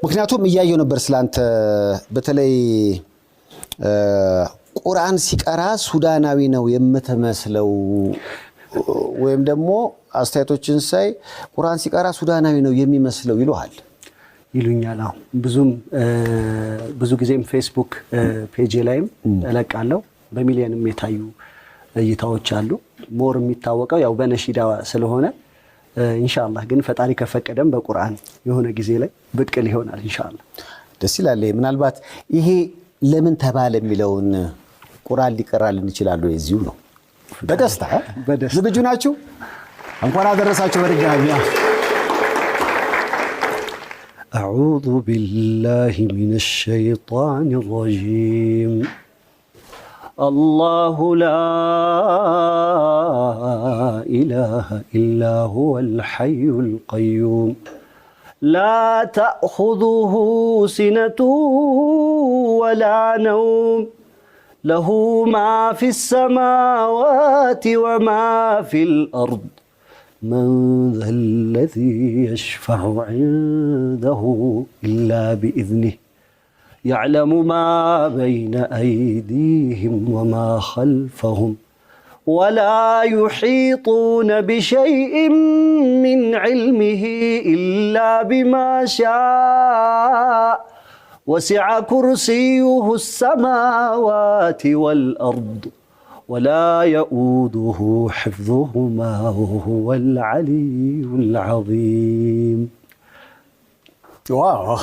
ምክንያቱም እያየው ነበር ስላንተ በተለይ ቁርአን ሲቀራ ሱዳናዊ ነው የምትመስለው ወይም ደግሞ አስተያየቶችን ሳይ ቁርአን ሲቀራ ሱዳናዊ ነው የሚመስለው ይሉሃል ይሉኛል አዎ ብዙ ጊዜም ፌስቡክ ፔጅ ላይም እለቃለሁ በሚሊዮንም የታዩ እይታዎች አሉ ሞር የሚታወቀው ያው በነሺዳ ስለሆነ ኢንሻአላህ ግን ፈጣሪ ከፈቀደም በቁርአን የሆነ ጊዜ ላይ ብቅል ይሆናል ኢንሻአላህ ደስ ይላል ምናልባት ይሄ ለምን ተባለ የሚለውን ቁርአን ሊቀራልን ይችላል እዚሁ ነው በደስታ ዝግጁ ናችሁ እንኳን አደረሳችሁ በድጋሚ أعوذ بالله من الشيطان الرجيم الله لا إله إلا هو الحي القيوم لا تأخذه سنة ولا نوم له ما في السماوات وما في الأرض من ذا الذي يشفع عنده إلا بإذنه يعلم ما بين أيديهم وما خلفهم ولا يحيطون بشيء من علمه إلا بما شاء وسع كرسيه السماوات والأرض ولا يؤوده حفظهما وهو العلي العظيم واو